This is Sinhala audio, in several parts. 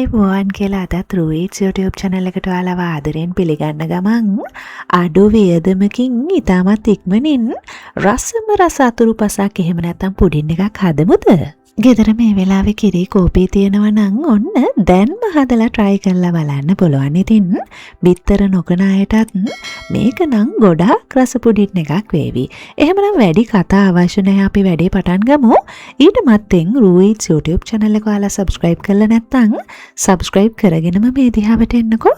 අයිබෝවන් කියලා අදත් රූයිට්ස් YouTube channel එකට ඔයාලව ආදරයෙන් පිළිගන්න ගමන් අඩු වියදමකින් ඉතාමත් ඉක්මනින් රසම රස අතුරුපසක් එහෙම නැත්නම් පුඩින් එකක් හදමුද? ගෙදර මේ වෙලාවේ කිරි කෝපි තියෙනවා නම් ඔන්න දැන්ම හදලා try කරලා බලන්න පුළුවන්. ඉතින් බිත්තර නොකන අයටත් මේක නම් ගොඩාක් රස පුඩින් එකක් වේවි. එහෙමනම් වැඩි කතා අවශ්‍ය නැහැ, අපි වැඩේ පටන් ගමු. ඊට මත්තෙන් රූයිට්ස් YouTube channel එක ඔයාලා subscribe කරලා නැත්නම් subscribe කරගෙනම මේ දිහාවට එන්නකෝ.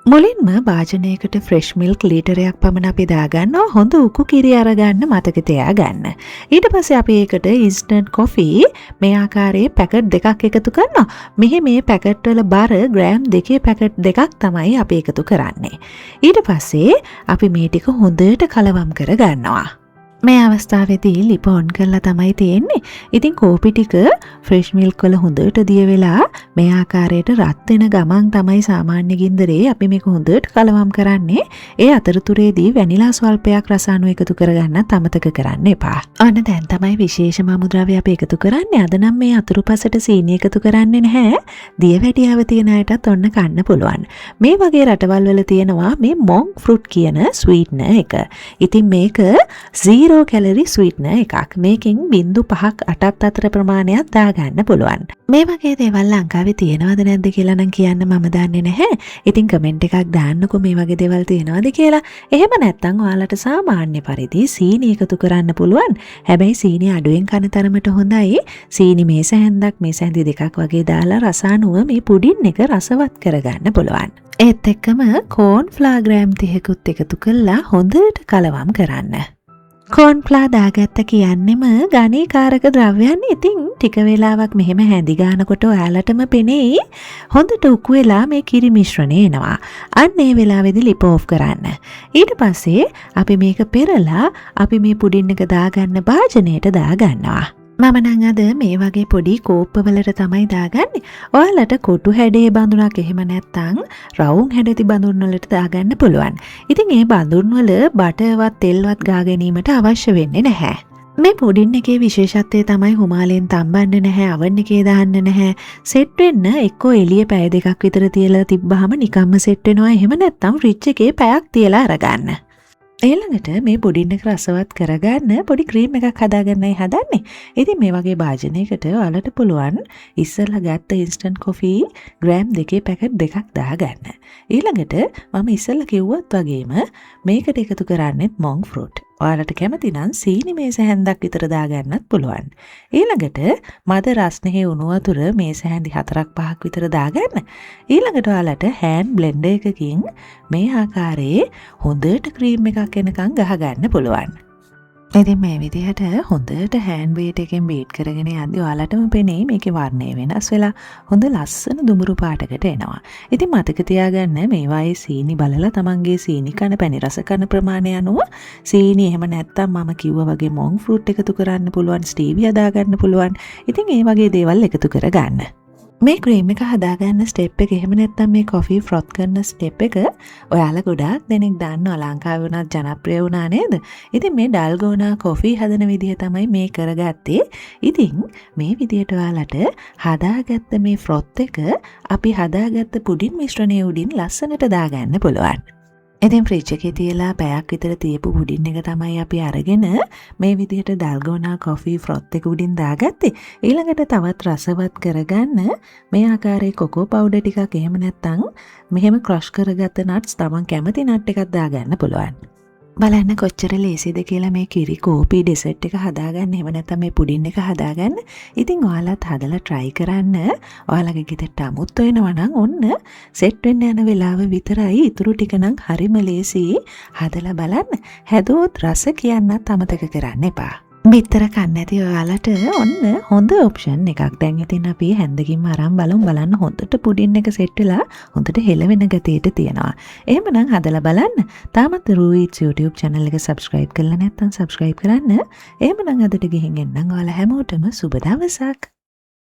මුලින්ම භාජනයකට ෆ්‍රෙෂ් මිල්ක් ලීටරයක් පමණ අපි දාගන්නවා. හොඳ උකු කිරි අරගන්න මතක තියාගන්න. ඊට පස්සේ අපි ඒකට ඉන්ස්ටන්ට් කොෆි මේ ආකාරයේ පැකට් දෙකක් එකතු කරනවා. මෙහි මේ පැකට් වල බර ග්‍රෑම් 2 පැකට් දෙකක් තමයි අපි එකතු කරන්නේ. ඊට පස්සේ අපි මේ ටික හොඳට කලවම් කරගන්නවා. මේ අවස්ථාවේදී ලිප ඔන් කරලා තමයි තියෙන්නේ. ඉතින් කෝපි ටික ෆ්‍රෙෂ් මිල්ක් වල හොඳට දිය වෙලා මේ ආකාරයට රත් වෙන ගමන් තමයි සාමාන්‍ය ගින්දරේ අපි මේක හොඳට කලවම් කරන්නේ. ඒ අතරතුරේදී වැනිලා ස්වල්පයක් රස අණු එකතු කරගන්නත් අමතක කරන්න එපා. අන්න දැන් තමයි විශේෂ අමුද්‍රව්‍ය අපි එකතු කරන්නේ. අද නම් මේ අතුරුපසට සීනි එකතු කරන්නේ නැහැ. දියවැඩියාව තියෙන අයටත් ඔන්න කන්න පුළුවන්. මේ වගේ රටවල් වල තියෙනවා මේ මොන්ක් ෆෘට් කියන ස්වීට්නර් එක. ඉතින් මේක 0 කැලරි ස්වීට්නර් එකක්. මේකෙන් 0.5ක් 8ක් අතර ප්‍රමාණයක් දාගන්න පුළුවන්. මේ වගේ දේවල් ලංකාවේ තියෙනවද නැද්ද කියලා නම් කියන්න මම දන්නේ නැහැ. ඉතින් කමෙන්ට් එකක් දාන්නකෝ මේ වගේ දේවල් තියෙනවද කියලා. එහෙම නැත්නම් ඔයාලට සාමාන්‍ය පරිදි සීනි එකතු කරන්න පුළුවන්. හැබැයි සීනි අඩුවෙන් කන තරමට හොඳයි. සීනි මේස හැන්දක් මේස හැන්දි දෙකක් වගේ දාලා රස අණුව මේ පුඩින් එක රසවත් කරගන්න පුළුවන්. ඒත් එක්කම කෝන් ෆ්ලා ග්‍රෑම් 30කුත් එකතු කරලා හොඳට කලවම් කරන්න. කෝන්ෆ්ලා දාගත්ත කියන්නෙම ගණීකාරක ද්‍රව්‍යයන්. ඉතින් ටික වෙලාවක් මෙහෙම හැඳි ගන්නකොට ඔයාලටම පෙනෙයි හොඳට උකු වෙලා මේ කිරි මිශ්‍රණය එනවා. අන්න ඒ වෙලාවේදී ලිප ඕෆ් කරන්න. ඊට පස්සේ අපි මේක පෙරලා අපි මේ පුඩින් එක දාගන්න භාජනයට දාගන්නවා. මම නම් අද මේ වගේ පොඩි කෝප්පවලට තමයි දාගන්නේ. ඔයාලට කොටු හැඩේ බඳුනක් එහෙම නැත්නම් රවුම් හැඩති බඳුන් වලට දාගන්න පුළුවන්. ඉතින් මේ බඳුන් වල බටර්වත් තෙල්වත් ගා ගැනීමට අවශ්‍ය වෙන්නේ නැහැ. මේ පුඩින් එකේ විශේෂත්වය තමයි හුමාලෙන් තම්බන්න නැහැ, අවන් එකේ දාන්න නැහැ. සෙට් වෙන්න එක්කෝ එළිය පැය දෙකක් විතර තියලා තිබ්බහම නිකම්ම සෙට් වෙනවා. එහෙම නැත්නම් ෆ්‍රිජ් එකේ පැයක් තියලා අරගන්න. ඊළඟට මේ පුඩින් එක රසවත් කරගන්න පොඩි ක්‍රීම් එකක් හදාගන්නයි හදන්නේ. ඉතින් මේ වගේ භාජනයකට ඔයාලට පුළුවන් ඉස්සෙල්ලා ගත්ත ඉන්ස්ටන්ට් කොෆි ග්‍රෑම් 2 පැකට් දෙකක් දාගන්න. ඊළඟට මම ඉස්සෙල්ලා කිව්වත් වගේම මේකට එකතු කරන්නේත් මොන්ක් ෆෘට්. ඔයාලට කැමති නම් සීනි මේස හැන්දක් විතර දාගන්නත් පුළුවන්. ඊළඟට මද රස්නෙහි උණු වතුර මේස හැන්දි 4-5ක් විතර දාගන්න. ඊළඟට ඔයාලට හෑන්ඩ් බ්ලෙන්ඩර් එකකින් මේ ආකාරයේ හොඳට ක්‍රීම් එකක් එනකන් ගහගන්න පුළුවන්. ඉතින් මේ විදිහට හොඳට හෑන්ඩ් බීට් එකෙන් බීට් කරගෙන යද්දී ඔයාලටම පෙනෙයි මේකේ වර්ණය වෙනස් වෙලා හොඳ ලස්සන දුඹුරු පාටකට එනවා. ඉතින් මතක තියාගන්න මේවායේ සීනි බලලා තමන්ගේ සීනි කන පැණි රස කන ප්‍රමාණය අනුව සීනි එහෙම නැත්නම් මම කිව්වා වගේ මොන්ක් ෆෘට් එකතු කරන්න පුළුවන්, ස්ටීවියා දාගන්න පුළුවන්. ඉතින් මේ වගේ දේවල් එකතු කරගන්න. මේ ක්‍රීම් එක හදාගන්න ස්ටෙප් එක එහෙම නැත්නම් මේ කොෆි ෆ්‍රොත් කරන ස්ටෙප් එක ඔයාලා ගොඩාක් දෙනෙක් දන්නවා. ලංකාවේ වුණත් ජනප්‍රිය වුණා නේද? ඉතින් මේ ඩල්ගෝනා කොෆි හදන විදිහ තමයි මේ කරගත්තේ. ඉතින් මේ විදිහට ඔයාලට හදාගත්ත මේ ෆ්‍රොත් එක අපි හදාගත්ත පුඩින් මිශ්‍රණය උඩින් ලස්සනට දාගන්න පුළුවන්. ඉතින් ෆ්‍රිජ් එකේ තියලා පැයක් විතර තියපු පුඩින් එක තමයි අපි අරගෙන මේ විදිහට ඩල්ගෝනා කොෆි ෆ්‍රොත් එක උඩින් දාගත්තේ. ඊළඟට තවත් රසවත් කරගන්න මේ ආකාරයේ කොකෝ පවුඩර් ටිකක් එහෙම නැත්නම් මෙහෙම ක්‍රෂ් කරගත්ත නට්ස් තමන් කැමති නට් එකක් දාගන්න පුළුවන්. බලන්න කොච්චර ලේසිද කියලා මේ කිරි කෝපි ඩෙසර්ට් එක හදාගන්න. එහෙම නැත්නම් මේ පුඩින් එක හදාගන්න. ඉතින් ඔයාලත් හදලා try කරන්න. ඔයාලගේ ගෙදරට අමුත් වෙනවා නම් ඔන්න සෙට් වෙන්න යන වෙලාව විතරයි. ඊටු ටික නම් හරිම ලේසි. හදලා බලන්න. හැදුවොත් රස කියන්නත් අමතක කරන්න එපා. බිත්තර කන්න නැති ඔයාලට ඔන්න හොඳ ඔප්ෂන් එකක්. දැන් ඉතින් අපි හැන්දකින්ම අරන් බලන්න හොඳට පුඩින් එක සෙට් වෙලා හොඳට හෙලවෙන ගතියට තියෙනවා. එහෙමනම් හදලා බලන්න. තාමත් රූයිට්ස් YouTube channel එක subscribe කරලා නැත්නම් subscribe කරන්න. එහෙමනම් අදට ගිහින් එන්නම්. ඔයාලා හැමෝටම සුබ දවසක්.